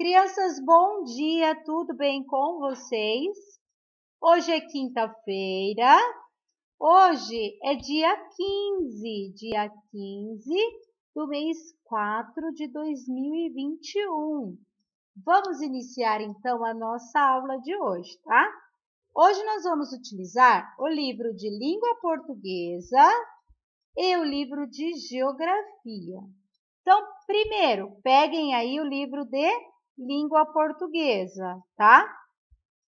Crianças, bom dia, tudo bem com vocês? Hoje é quinta-feira, hoje é dia 15 do mês 4 de 2021. Vamos iniciar então a nossa aula de hoje, tá? Hoje nós vamos utilizar o livro de língua portuguesa e o livro de geografia. Então, primeiro, peguem aí o livro de língua portuguesa, tá?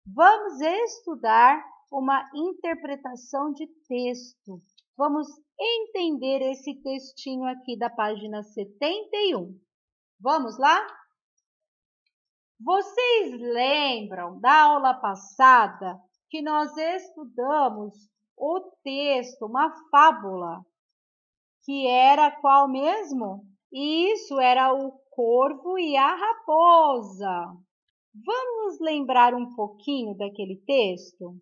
Vamos estudar uma interpretação de texto. Vamos entender esse textinho aqui da página 71. Vamos lá? Vocês lembram da aula passada que nós estudamos o texto, uma fábula, que era qual mesmo? Isso, era o corvo e a raposa. Vamos lembrar um pouquinho daquele texto?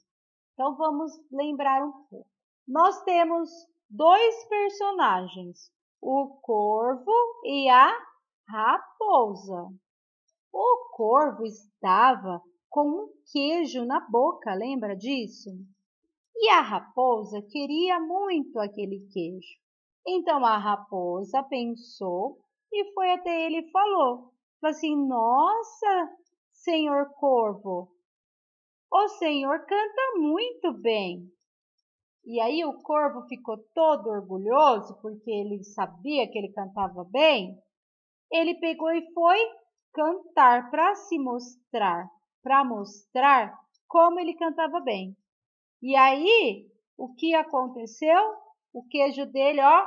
Então, vamos lembrar um pouco. Nós temos dois personagens, o corvo e a raposa. O corvo estava com um queijo na boca, lembra disso? E a raposa queria muito aquele queijo. Então, a raposa pensou e foi até ele e falou assim, nossa, senhor corvo, o senhor canta muito bem. E aí o corvo ficou todo orgulhoso, porque ele sabia que ele cantava bem. Ele pegou e foi cantar para se mostrar, para mostrar como ele cantava bem. E aí, o que aconteceu? O queijo dele, ó,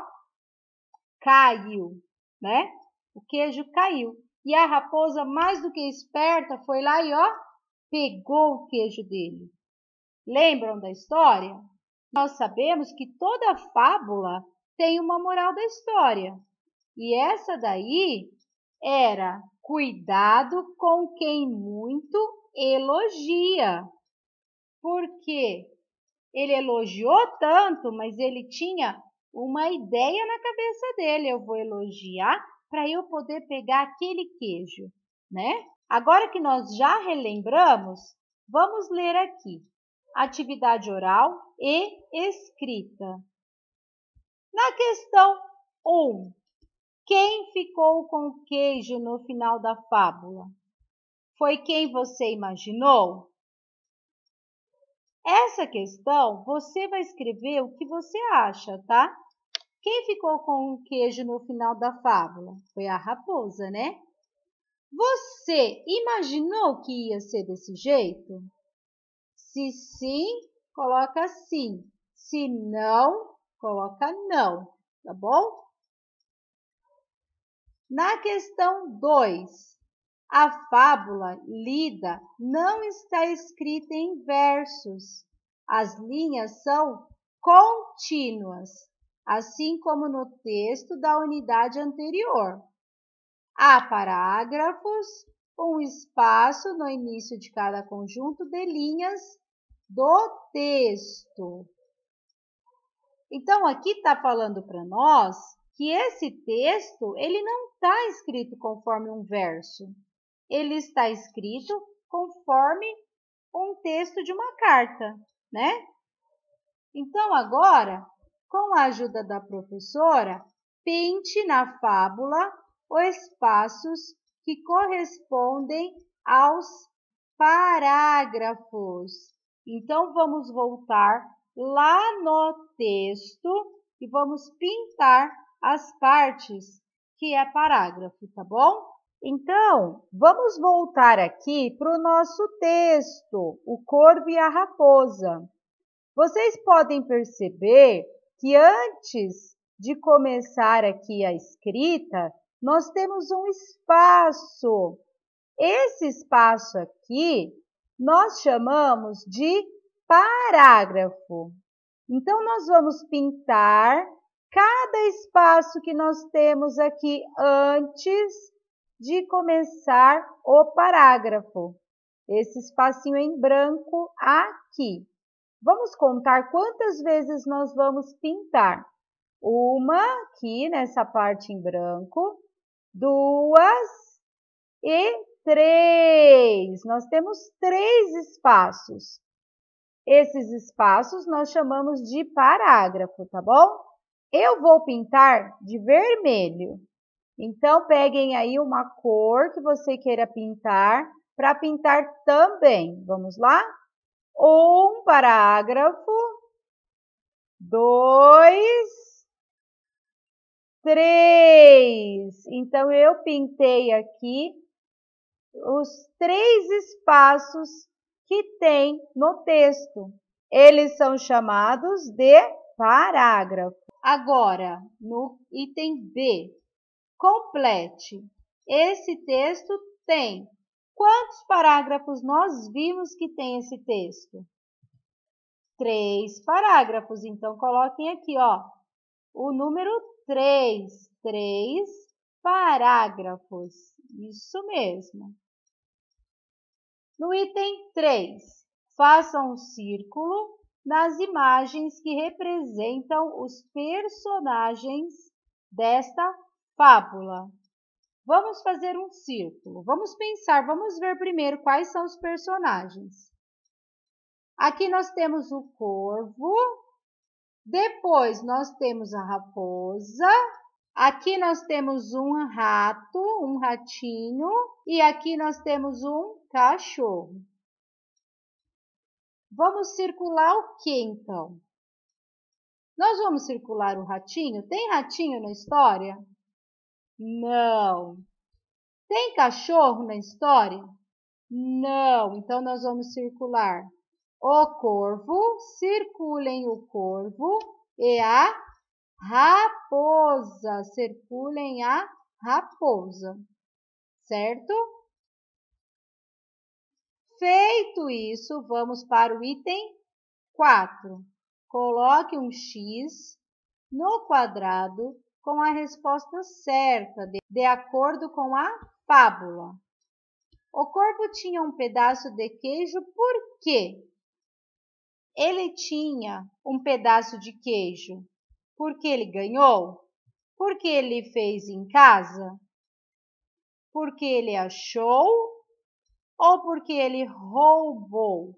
caiu, né? O queijo caiu. E a raposa, mais do que esperta, foi lá e, ó, pegou o queijo dele. Lembram da história? Nós sabemos que toda fábula tem uma moral da história. E essa daí era cuidado com quem muito elogia. Porque ele elogiou tanto, mas ele tinha uma ideia na cabeça dele. Eu vou elogiar para eu poder pegar aquele queijo, né? Agora que nós já relembramos, vamos ler aqui. Atividade oral e escrita. Na questão 1, quem ficou com o queijo no final da fábula? Foi quem você imaginou? Essa questão, você vai escrever o que você acha, tá? Quem ficou com o queijo no final da fábula? Foi a raposa, né? Você imaginou que ia ser desse jeito? Se sim, coloca sim. Se não, coloca não, tá bom? Na questão 2, a fábula lida não está escrita em versos. As linhas são contínuas, assim como no texto da unidade anterior. Há parágrafos, um espaço no início de cada conjunto de linhas do texto. Então, aqui está falando para nós que esse texto ele não está escrito conforme um verso. Ele está escrito conforme um texto de uma carta, né? Então, agora, com a ajuda da professora, pinte na fábula os espaços que correspondem aos parágrafos. Então, vamos voltar lá no texto e vamos pintar as partes que é parágrafo, tá bom? Então, vamos voltar aqui para o nosso texto, o corvo e a raposa. Vocês podem perceber que antes de começar aqui a escrita, nós temos um espaço. Esse espaço aqui nós chamamos de parágrafo. Então, nós vamos pintar cada espaço que nós temos aqui antes de começar o parágrafo. Esse espacinho em branco aqui. Vamos contar quantas vezes nós vamos pintar. Uma aqui nessa parte em branco, duas e 3. Nós temos 3 espaços. Esses espaços nós chamamos de parágrafo, tá bom? Eu vou pintar de vermelho. Então, peguem aí uma cor que você queira pintar para pintar também. Vamos lá? 1 parágrafo, 2, 3. Então, eu pintei aqui os 3 espaços que tem no texto. Eles são chamados de parágrafo. Agora, no item B, complete. Esse texto tem quantos parágrafos nós vimos que tem esse texto? 3 parágrafos. Então, coloquem aqui, ó, o número 3. 3 parágrafos. Isso mesmo. No item 3, faça um círculo nas imagens que representam os personagens desta fábula. Vamos fazer um círculo. Vamos pensar, vamos ver primeiro quais são os personagens. Aqui nós temos o corvo, depois nós temos a raposa, aqui nós temos um rato, um ratinho, e aqui nós temos um cachorro. Vamos circular o que, então? Nós vamos circular o ratinho? Tem ratinho na história? Não. Tem cachorro na história? Não. Então, nós vamos circular o corvo, circulem o corvo, e a raposa, circulem a raposa, certo? Feito isso, vamos para o item 4. Coloque um X no quadrado com a resposta certa, de acordo com a fábula. O corvo tinha um pedaço de queijo por quê? Ele tinha um pedaço de queijo porque ele ganhou? Porque ele fez em casa? Porque ele achou? Ou porque ele roubou?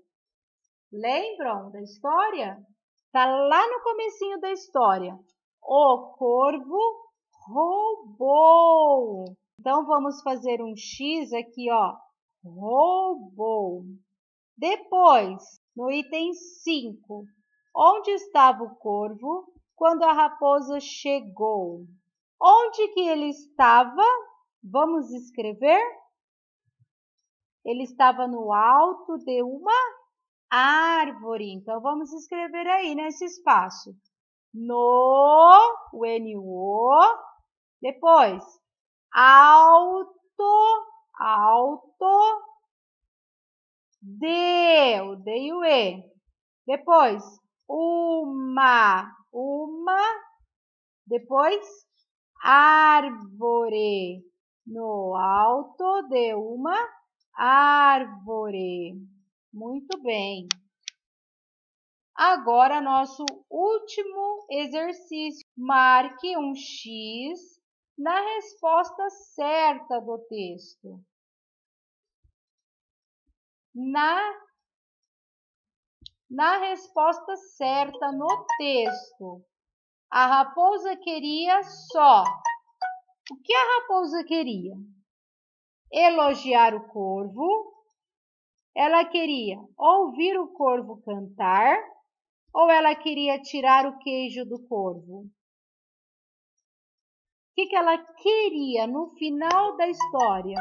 Lembram da história? Está lá no comecinho da história. O corvo roubou. Então, vamos fazer um X aqui, ó. Roubou. Depois, no item 5. Onde estava o corvo quando a raposa chegou? Onde que ele estava? Vamos escrever? Ele estava no alto de uma árvore. Então, vamos escrever aí nesse espaço. O N-O. Depois, alto, o D e o E. Depois, uma. Depois, árvore. No alto de uma árvore. Muito bem. Agora, nosso último exercício. Marque um X na resposta certa do texto. Na resposta certa no texto, a raposa queria só. O que a raposa queria? Elogiar o corvo. Ela queria ouvir o corvo cantar ou ela queria tirar o queijo do corvo? O que ela queria no final da história?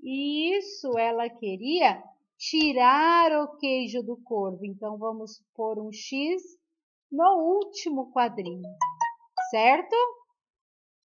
Isso, ela queria tirar o queijo do corvo. Então, vamos pôr um X no último quadrinho, certo?